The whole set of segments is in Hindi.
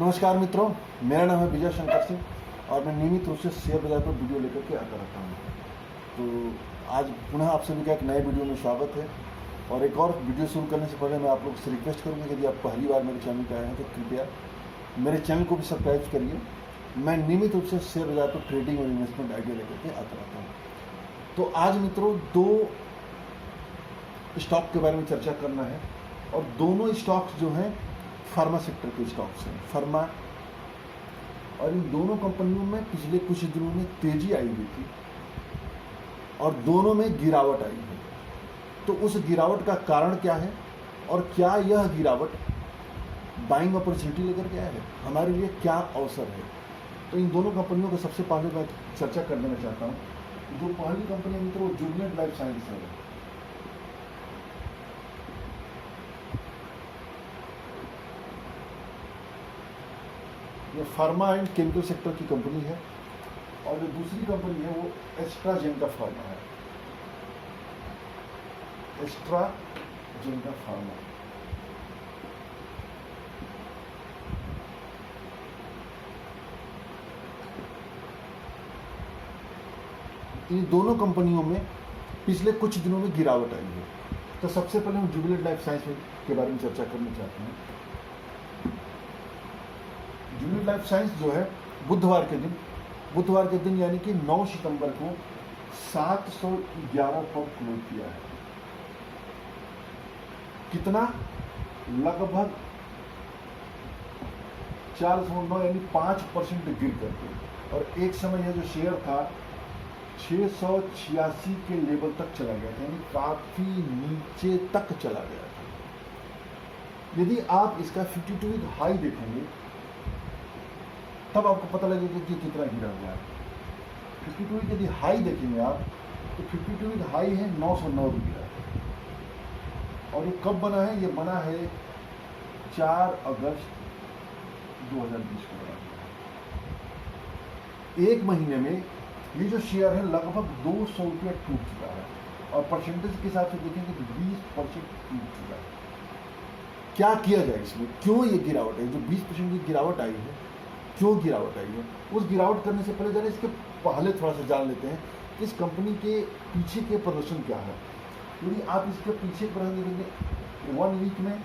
नमस्कार मित्रों, मेरा नाम है विजय शंकर सिंह और मैं नियमित रूप से शेयर बाजार पर वीडियो लेकर के आता रहता हूँ। तो आज पुनः आप सभी का एक नए वीडियो में स्वागत है। और एक और वीडियो शुरू करने से पहले मैं आप लोग से रिक्वेस्ट करूँगा कि यदि आप पहली बार मेरे चैनल पर आए हैं तो कृपया मेरे चैनल को भी सब्सक्राइब करिए। मैं नियमित रूप से शेयर बाजार पर ट्रेडिंग और इन्वेस्टमेंट आइडिया लेकर के आता रहता हूँ। तो आज मित्रों दो स्टॉक के बारे में चर्चा करना है और दोनों स्टॉक्स जो हैं फार्मा सेक्टर के स्टॉक्स हैं। फार्मा और इन दोनों कंपनियों में पिछले कुछ दिनों में तेजी आई हुई थी और दोनों में गिरावट आई है। तो उस गिरावट का कारण क्या है और क्या यह गिरावट बाइंग अपॉर्चुनिटी लेकर के आया है, हमारे लिए क्या अवसर है। तो इन दोनों कंपनियों को सबसे पहले मैं चर्चा कर देना चाहता हूँ। जो पहली कंपनी है मित्रों जुबिलेंट लाइफ साइंसेज है। ये फार्मा एंड केमिकल सेक्टर की कंपनी है और जो दूसरी कंपनी है वो एस्ट्राजेनेका फार्मा है। एस्ट्राजेनेका फार्मा इन दोनों कंपनियों में पिछले कुछ दिनों में गिरावट आई है। तो सबसे पहले हम जुबिलेंट लाइफ साइंस के बारे में चर्चा करना चाहते हैं। जुबिलेंट लाइफ साइंस जो है बुधवार के दिन यानी कि 9 सितंबर को 711 पर क्लोज किया है। कितना? लगभग 409 यानी 5% गिर करके। और एक समय यह जो शेयर था 686 के लेवल तक चला गया था, यानी काफी नीचे तक चला गया था। यदि आप इसका 52 वीक हाई देखेंगे तब आपको पता लगेगा कि कितना गिरा हुआ है। 52 वीक यदि हाई देखेंगे आप तो 52 वीक हाई है 909 रुपया। और ये कब बना है? ये बना है 4 अगस्त 2020 को बना है। एक महीने में ये जो शेयर है लगभग 200 रुपया टूट चुका है और परसेंटेज के हिसाब से देखेंगे तो 20% टूट चुका है। क्या किया जाए इसमें? क्यों ये गिरावट है? जो 20% की गिरावट आई है, क्यों गिरावट आई है? उस गिरावट करने से पहले जरा इसके पहले थोड़ा सा जान लेते हैं कि इस कंपनी के पीछे के प्रदर्शन क्या है। यदि आप इसके पीछे प्रदर्शन देखेंगे 1 वीक में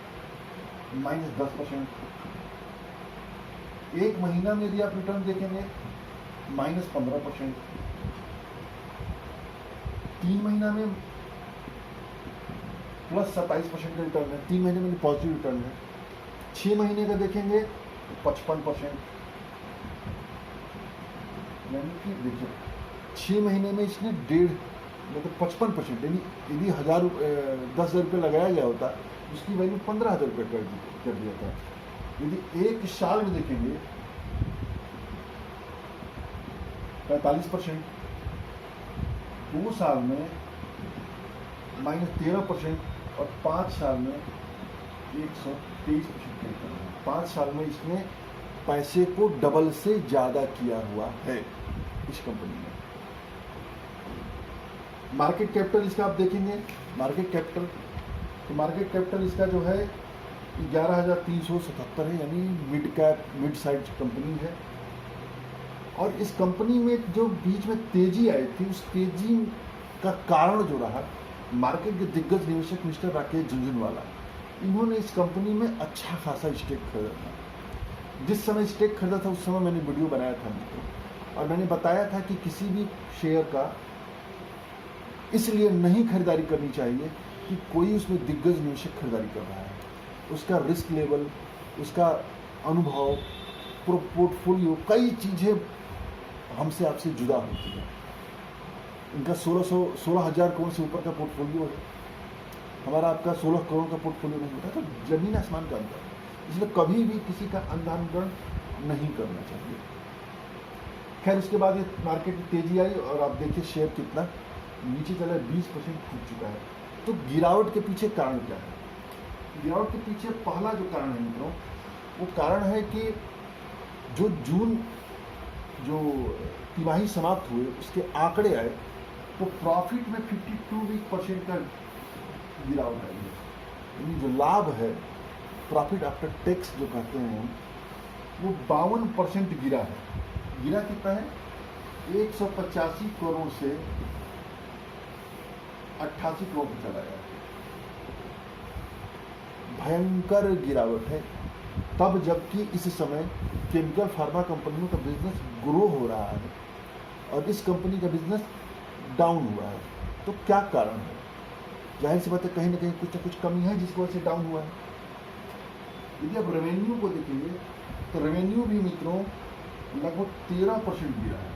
-10%, एक महीना में यदि आप रिटर्न देखेंगे -15%, 3 महीना में +27% का रिटर्न है। 3 महीने में पॉजिटिव रिटर्न है। 6 महीने का देखेंगे तो 55%, यानी कि देखिए 6 महीने में इसने 55%, यानी यदि 10,000 रुपये लगाया गया होता उसकी वैल्यू 15,000 रुपये कर दिया था। यदि एक साल में देखेंगे 45%, 2 साल में -13% और 5 साल में 123%। 5 साल में इसने पैसे को डबल से ज्यादा किया हुआ है इस कंपनी में। मार्केट कैपिटल इसका आप देखेंगे, मार्केट कैपिटल इसका जो है 11,377 है, यानी मिड साइज कंपनी है। और इस कंपनी में जो बीच में तेजी आई थी उस तेजी का कारण जो रहा, मार्केट के दिग्गज निवेशक मिस्टर राकेश झुनझुनवाला, इन्होंने इस कंपनी में अच्छा खासा स्टेक खरीदा था। जिस समय स्टेक खरीदा था उस समय मैंने वीडियो बनाया था और मैंने बताया था कि किसी भी शेयर का इसलिए नहीं खरीदारी करनी चाहिए कि कोई उसमें दिग्गज निवेशक खरीदारी कर रहा है। उसका रिस्क लेवल, उसका अनुभव, पोर्टफोलियो, कई चीज़ें हमसे आपसे जुदा होती है। इनका 16,000 करोड़ से ऊपर का पोर्टफोलियो है, हमारा आपका 16 करोड़ का पोर्टफोलियो नहीं होता। तो जमीन आसमान का अंतर है, इसलिए कभी भी किसी का अंधानुकरण नहीं करना चाहिए। खैर उसके बाद ये मार्केट में तेजी आई और आप देखिए शेयर कितना नीचे चला है, 20% टूट चुका है। तो गिरावट के पीछे कारण क्या है? गिरावट के पीछे पहला जो कारण है मित्रों, वो कारण है कि जो जून जो तिमाही समाप्त हुए उसके आंकड़े आए तो प्रॉफिट में 52% का गिरावट आई है। यानी जो लाभ है, प्रॉफिट आफ्टर टैक्स जो कहते हैं, वो 52% गिरा है। गिरा कितना है? 185 करोड़ से 88 करोड़ पर चला गया। भयंकर गिरावट है। तब जबकि इस समय केमिकल फार्मा कंपनियों का बिजनेस ग्रो हो रहा है और इस कंपनी का बिजनेस डाउन हुआ है। तो क्या कारण है? जाहिर सी बात है, कहीं ना कहीं कुछ ना कुछ कमी है जिसकी वजह से डाउन हुआ है। यदि आप रेवेन्यू को देखेंगे तो रेवेन्यू भी मित्रों लगभग 13% गिरा है।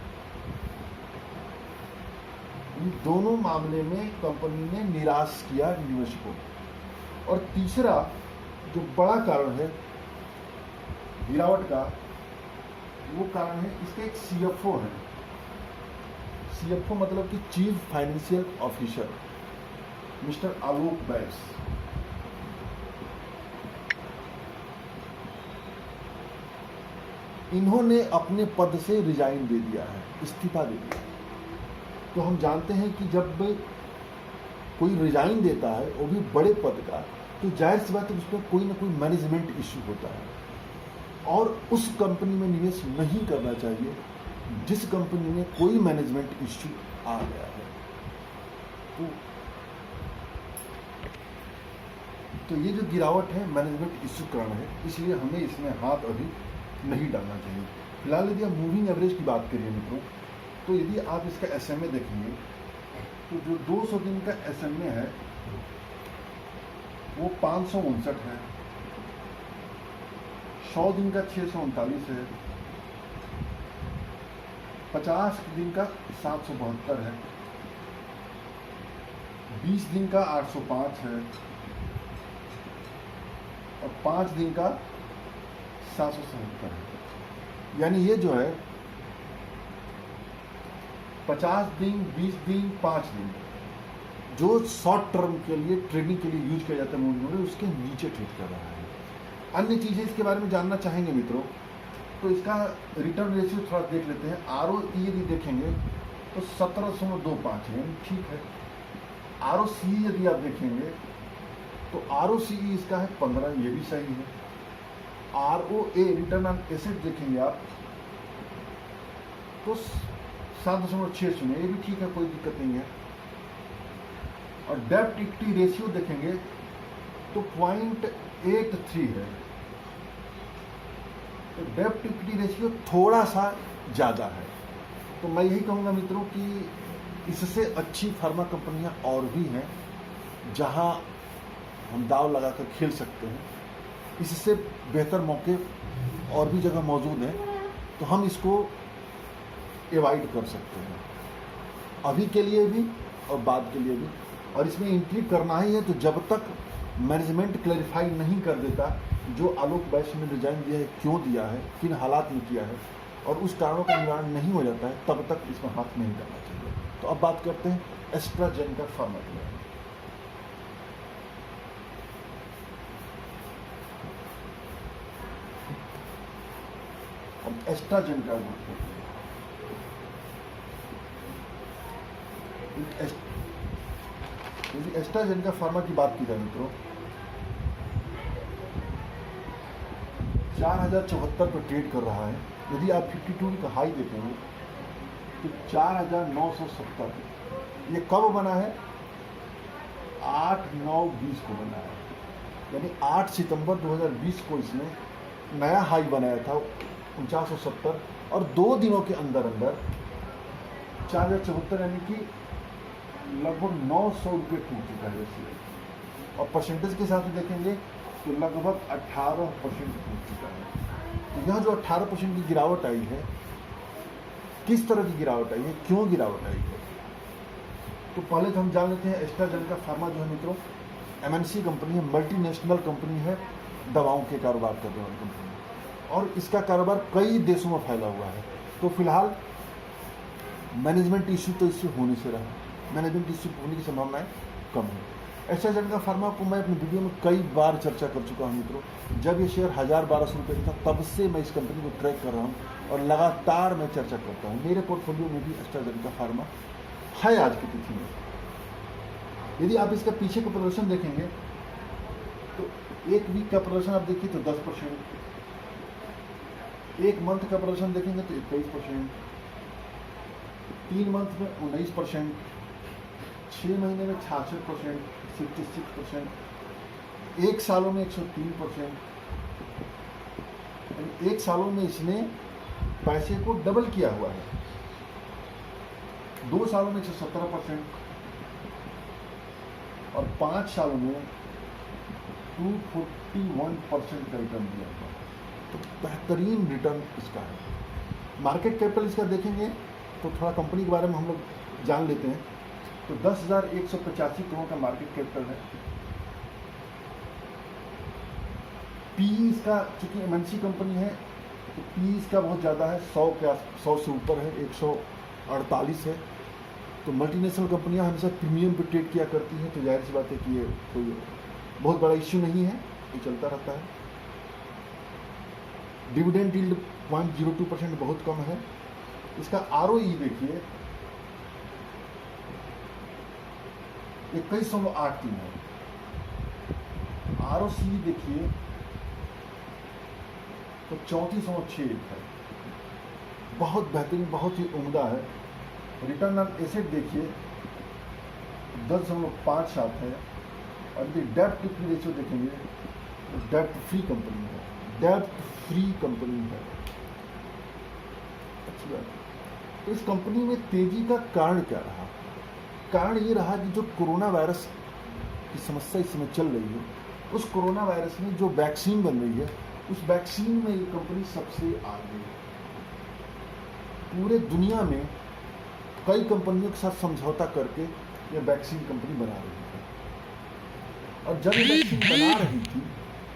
इन दोनों मामले में कंपनी ने निराश किया निवेशकों को। और तीसरा जो बड़ा कारण है गिरावट का, वो कारण है इसका एक सीएफओ है। सीएफओ मतलब कि चीफ फाइनेंशियल ऑफिसर मिस्टर आलोक बैस। इन्होंने अपने पद से रिजाइन दे दिया है, इस्तीफा दे दिया। तो हम जानते हैं कि जब कोई रिजाइन देता है, वो भी बड़े पद का, तो जाहिर सी बात है उसमें कोई ना कोई मैनेजमेंट इश्यू होता है और उस कंपनी में निवेश नहीं करना चाहिए जिस कंपनी में कोई मैनेजमेंट इश्यू आ गया है। तो ये जो गिरावट है मैनेजमेंट इश्यू कारण है, इसलिए हमें इसमें हाथ अभी नहीं डालना चाहिए। फिलहाल यदि आप मूविंग एवरेज की बात करिए मित्रों, तो यदि आप इसका एसएमए देखेंगे तो जो 200 दिन का एसएमए है वो 559 है, 100 दिन का 639 है, 50 दिन का 772 है, 20 दिन का 805 है और 5 दिन का 777 है। यानी ये जो है 50 दिन, 20 दिन, 5 दिन जो शॉर्ट टर्म के लिए ट्रेडिंग के लिए यूज किया जाता है मूविंग एवरेज, उसके नीचे ट्रेड कर रहा है। अन्य चीज़ें इसके बारे में जानना चाहेंगे मित्रों, तो इसका रिटर्न रेशियो थोड़ा देख लेते हैं। आरओई यदि देखेंगे तो 17.25 है, ठीक है। आरओसी यदि आप देखेंगे तो आरओसीई इसका है 15, ये भी सही है। आरओए रिटर्न ऑन एसेट देखेंगे आप तो 7.60 ये भी ठीक है, कोई दिक्कत नहीं है। और डेब्ट इक्विटी रेशियो देखेंगे तो 0.83 है। तो डेब्ट इक्विटी रेशियो थोड़ा सा ज़्यादा है। तो मैं यही कहूँगा मित्रों कि इससे अच्छी फार्मा कंपनियां और भी हैं जहां हम दाव लगाकर खेल सकते हैं। इससे बेहतर मौके और भी जगह मौजूद हैं, तो हम इसको एवॉइड कर सकते हैं अभी के लिए भी और बाद के लिए भी। और इसमें एंट्री करना ही है तो जब तक मैनेजमेंट क्लैरिफाई नहीं कर देता जो आलोक बैस ने रिजाइन दिया है, क्यों दिया है, किन हालात में किया है, और उस कारणों का निवारण नहीं हो जाता है, तब तक इसमें हाथ नहीं डालना चाहिए। तो अब बात करते हैं एस्ट्राजेनेका फार्मा के बारे में। अब एस्ट्राजेनेका बात करते हैं। यदि एस्ट्राजेनेका फार्मा की बात की जाए मित्रों, 4074 पर ट्रेड कर रहा है। यदि आप 52 का हाई देखेंगे तो 4970। ये कब बना है? 8/9/20 को बना है, यानी 8 सितंबर 2020 को इसने नया हाई बनाया था 4970, और 2 दिनों के अंदर अंदर 4074 यानी कि लगभग 900 रुपये टूट चुका है इसलिए। और परसेंटेज के हिसाब से देखेंगे तो लगभग 18% टूट चुका है। तो यह जो 18% की गिरावट आई है, किस तरह की गिरावट आई है, क्यों गिरावट आई है, तो पहले तो हम जान लेते हैं। एस्ट्राजेनेका फार्मा जो है मित्रों एमएनसी कंपनी है, मल्टीनेशनल कंपनी है, दवाओं के कारोबार करने वाली कंपनी, और इसका कारोबार कई देशों में फैला हुआ है। तो फिलहाल मैनेजमेंट इश्यू तो इससे होने से रहा, मैनेजमेंट इश्यू होने की संभावनाएं कम है। एस्ट्राजेनेका फार्मा को मैं अपनी वीडियो में कई बार चर्चा कर चुका हूं मित्रों। जब ये शेयर 1000-1200 रुपये का था तब से मैं इस कंपनी को ट्रैक कर रहा हूं और लगातार मैं चर्चा करता हूं। मेरे पोर्टफोलियो में भी एस्ट्राजेनेका फार्मा है आज की तिथि में। यदि आप इसका पीछे का प्रदर्शन देखेंगे तो एक वीक का प्रदर्शन आप देखिए तो 10%, एक मंथ का प्रदर्शन देखेंगे तो 21%, 3 मंथ में 19%, 6 महीने में 66%, 66%, 1 सालों में 103%। एक सालों में इसने पैसे को डबल किया हुआ है। 2 सालों में 117% और 5 सालों में 241% का रिटर्न दिया हुआ। तो बेहतरीन रिटर्न इसका है। मार्केट कैपिटल इसका देखेंगे तो थोड़ा कंपनी के बारे में हम लोग जान लेते हैं। तो 10,185 करोड़ का मार्केट कैपिटल है। पी इसका, चूंकि एमएनसी कंपनी है तो पी इसका बहुत ज़्यादा है, 100 से ऊपर है, 148 है। तो मल्टीनेशनल कंपनियां हमेशा प्रीमियम पे ट्रेड किया करती हैं, तो जाहिर सी बात है कि ये कोई बहुत बड़ा इश्यू नहीं है, ये चलता रहता है। डिविडेंड यील्ड 0.02% बहुत कम है। इसका आरओई देखिए 21.83 है। आरओसी देखिए तो 34.61 है। बहुत बेहतरीन, बहुत ही उम्दा है। रिटर्न ऑन एसेट देखिए 10.57 है। और यदि डेब्ट टू फ्री रेशियो देखेंगे तो डेब्ट फ्री कंपनी है, डेब्ट फ्री कंपनी है। अच्छी बात है। तो इस कंपनी में तेजी का कारण क्या रहा? कारण ये रहा कि जो कोरोना वायरस की समस्या इस समय चल रही है, उस कोरोना वायरस में जो वैक्सीन बन रही है, उस वैक्सीन में ये कंपनी सबसे आगे है। पूरे दुनिया में कई कंपनियों के साथ समझौता करके ये वैक्सीन कंपनी बना रही है। और जब ये वैक्सीन बना रही थी,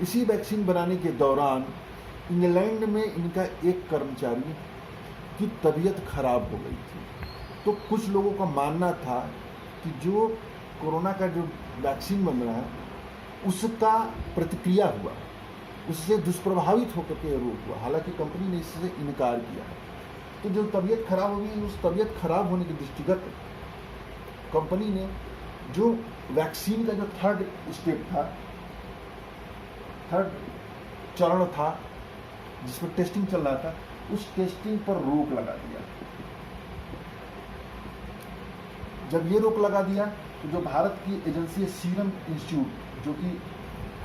इसी वैक्सीन बनाने के दौरान इंग्लैंड में इनका एक कर्मचारी की तबीयत खराब हो गई थी। तो कुछ लोगों का मानना था कि जो कोरोना का जो वैक्सीन बन रहा है उसका प्रतिक्रिया हुआ, उससे दुष्प्रभावित होकर के रोग हुआ। हालांकि कंपनी ने इससे इनकार किया है। तो जो तबीयत खराब हो गई, उस तबीयत खराब होने के दृष्टिगत कंपनी ने जो वैक्सीन का जो थर्ड स्टेप था, थर्ड चरण था जिसमें टेस्टिंग चल रहा था, उस टेस्टिंग पर रोक लगा दिया। जब ये रोक लगा दिया तो जो भारत की एजेंसी है सीरम इंस्टीट्यूट, जो कि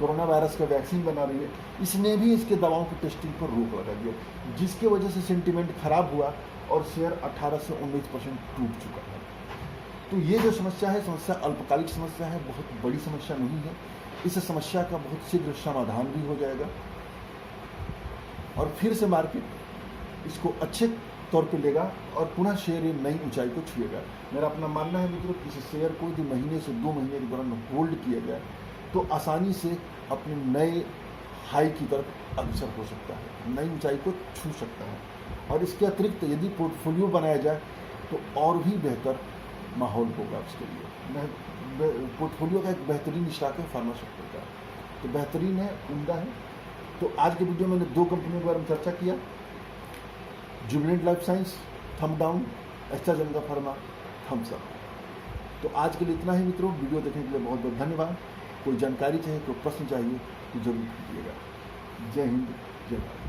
कोरोना वायरस का वैक्सीन बना रही है, इसने भी इसके दवाओं की टेस्टिंग पर रोक लगा दिया, जिसके वजह से सेंटीमेंट खराब हुआ और शेयर 18 से 19% टूट चुका है। तो ये जो समस्या है, समस्या अल्पकालिक समस्या है, बहुत बड़ी समस्या नहीं है। इस समस्या का बहुत शीघ्र समाधान भी हो जाएगा और फिर से मार्केट इसको अच्छे तौर पे लेगा और पुनः शेयर ये नई ऊंचाई को छुएगा। मेरा अपना मानना है मित्रों, इस शेयर को यदि महीने से 2 महीने के दौरान होल्ड किया जाए तो आसानी से अपने नए हाई की तरफ अग्रसर हो सकता है, नई ऊंचाई को छू सकता है। और इसके अतिरिक्त यदि पोर्टफोलियो बनाया जाए तो और भी बेहतर माहौल होगा उसके लिए। पोर्टफोलियो का एक बेहतरीन स्टॉक है फार्मा सेक्टर का, तो बेहतरीन है, उम्दा है। तो आज के वीडियो में मैंने 2 कंपनियों के बारे में चर्चा किया, Jubilant life science, thumb down, AstraZeneca pharma, thumbs up. तो आज के लिए इतना ही मित्रों। वीडियो देखने के लिए बहुत बहुत धन्यवाद। कोई जानकारी चाहिए, कोई प्रश्न चाहिए तो जरूर कीजिएगा। जय हिंद, जय भारत।